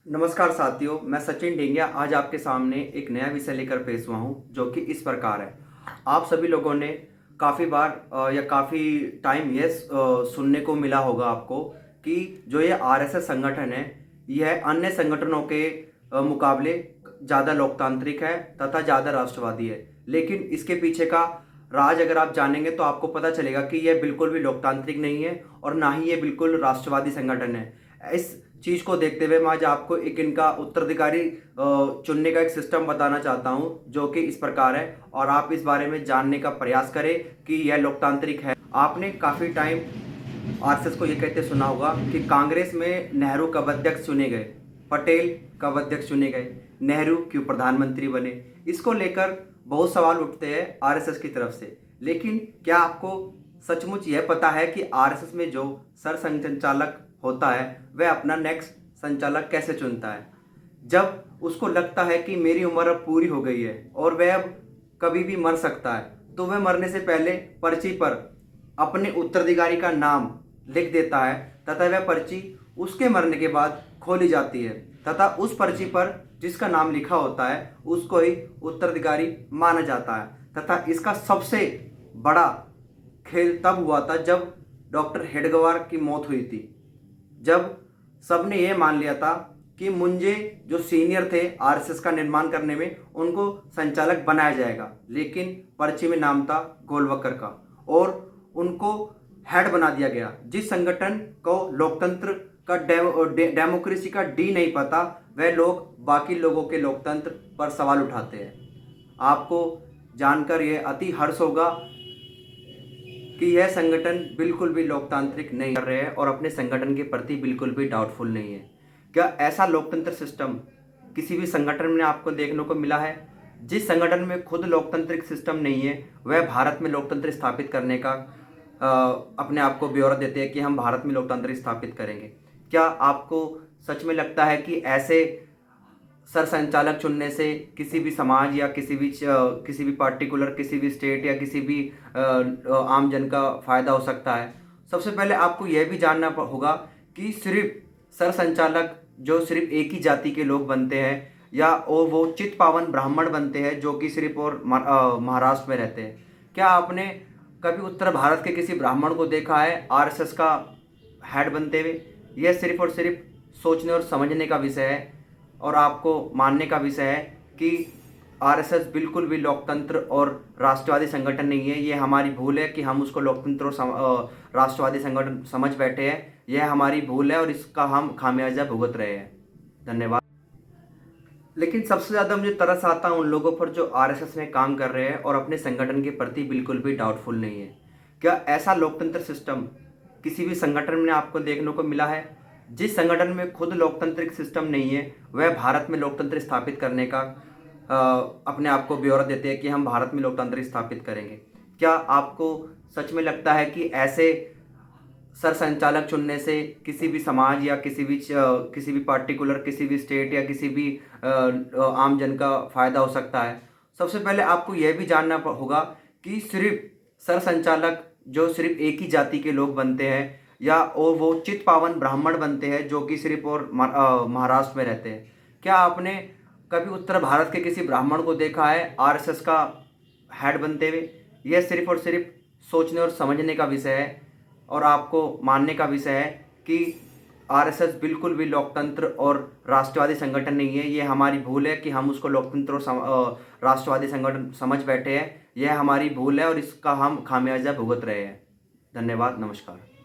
नमस्कार साथियों, मैं सचिन ढेंगिया आज आपके सामने एक नया विषय लेकर पेश हुआ हूँ जो कि इस प्रकार है। आप सभी लोगों ने काफ़ी बार या काफ़ी टाइम ये सुनने को मिला होगा आपको कि जो ये आरएसएस संगठन है, यह अन्य संगठनों के मुकाबले ज़्यादा लोकतांत्रिक है तथा ज़्यादा राष्ट्रवादी है। लेकिन इसके पीछे का राज अगर आप जानेंगे तो आपको पता चलेगा कि यह बिल्कुल भी लोकतांत्रिक नहीं है और ना ही ये बिल्कुल राष्ट्रवादी संगठन है। इस चीज़ को देखते हुए मैं आज आपको एक इनका उत्तराधिकारी चुनने का एक सिस्टम बताना चाहता हूं जो कि इस प्रकार है और आप इस बारे में जानने का प्रयास करें कि यह लोकतांत्रिक है। आपने काफ़ी टाइम आरएसएस को ये कहते सुना होगा कि कांग्रेस में नेहरू कब अध्यक्ष चुने गए, पटेल कब अध्यक्ष चुने गए, नेहरू क्यों प्रधानमंत्री बने। इसको लेकर बहुत सवाल उठते हैं आरएसएस की तरफ से। लेकिन क्या आपको सचमुच यह पता है कि आरएसएस में जो सरसंघचालक होता है वह अपना नेक्स्ट संचालक कैसे चुनता है? जब उसको लगता है कि मेरी उम्र अब पूरी हो गई है और वह अब कभी भी मर सकता है, तो वह मरने से पहले पर्ची पर अपने उत्तराधिकारी का नाम लिख देता है तथा वह पर्ची उसके मरने के बाद खोली जाती है तथा उस पर्ची पर जिसका नाम लिखा होता है उसको ही उत्तराधिकारी माना जाता है। तथा इसका सबसे बड़ा खेल तब हुआ था जब डॉक्टर हेडगेवार की मौत हुई थी, जब सबने ये मान लिया था कि मुंजे जो सीनियर थे आरएसएस का निर्माण करने में, उनको संचालक बनाया जाएगा। लेकिन पर्ची में नाम था गोलवकर का और उनको हेड बना दिया गया। जिस संगठन को लोकतंत्र का डेमोक्रेसी का डी नहीं पता, वह लोग बाकी लोगों के लोकतंत्र पर सवाल उठाते हैं। आपको जानकर यह अति हर्ष होगा कि यह संगठन बिल्कुल भी लोकतांत्रिक नहीं कर रहे हैं और अपने संगठन के प्रति बिल्कुल भी डाउटफुल नहीं है। क्या ऐसा लोकतंत्र सिस्टम किसी भी संगठन में आपको देखने को मिला है? जिस संगठन में खुद लोकतांत्रिक सिस्टम नहीं है, वह भारत में लोकतंत्र स्थापित करने का अपने आप को ब्यौरा देते हैं कि हम भारत में लोकतंत्र स्थापित करेंगे। क्या आपको सच में लगता है कि ऐसे सरसंचालक चुनने से किसी भी समाज या किसी भी पार्टिकुलर किसी भी स्टेट या किसी भी आम जन का फायदा हो सकता है? सबसे पहले आपको यह भी जानना होगा कि सिर्फ सरसंचालक जो सिर्फ एक ही जाति के लोग बनते हैं या और वो चित पावन ब्राह्मण बनते हैं जो कि सिर्फ और महाराष्ट्र में रहते हैं। क्या आपने कभी उत्तर भारत के किसी ब्राह्मण को देखा है आरएसएस का हेड बनते हुए? यह सिर्फ और सिर्फ सोचने और समझने का विषय है और आपको मानने का विषय है कि आरएसएस बिल्कुल भी लोकतंत्र और राष्ट्रवादी संगठन नहीं है। ये हमारी भूल है कि हम उसको लोकतंत्र और राष्ट्रवादी संगठन समझ बैठे हैं। यह हमारी भूल है और इसका हम खामियाजा भुगत रहे हैं। धन्यवाद। लेकिन सबसे ज़्यादा मुझे तरस आता है उन लोगों पर जो आरएसएस में काम कर रहे हैं और अपने संगठन के प्रति बिल्कुल भी डाउटफुल नहीं है। क्या ऐसा लोकतंत्र सिस्टम किसी भी संगठन में आपको देखने को मिला है? जिस संगठन में खुद लोकतांत्रिक सिस्टम नहीं है, वह भारत में लोकतंत्र स्थापित करने का अपने आप को ब्यौरा देते हैं कि हम भारत में लोकतंत्र स्थापित करेंगे। क्या आपको सच में लगता है कि ऐसे सरसंचालक चुनने से किसी भी समाज या किसी भी पार्टिकुलर किसी भी स्टेट या किसी भी आम जन का फायदा हो सकता है? सबसे पहले आपको यह भी जानना होगा कि सिर्फ सरसंचालक जो सिर्फ एक ही जाति के लोग बनते हैं या और वो चित पावन ब्राह्मण बनते हैं जो कि सिर्फ और महाराष्ट्र में रहते हैं। क्या आपने कभी उत्तर भारत के किसी ब्राह्मण को देखा है आरएसएस का हेड बनते हुए? यह सिर्फ और सिर्फ सोचने और समझने का विषय है और आपको मानने का विषय है कि आरएसएस बिल्कुल भी लोकतंत्र और राष्ट्रवादी संगठन नहीं है। ये हमारी भूल है कि हम उसको लोकतंत्र और राष्ट्रवादी संगठन समझ बैठे हैं। यह हमारी भूल है और इसका हम खामियाजा भुगत रहे हैं। धन्यवाद। नमस्कार।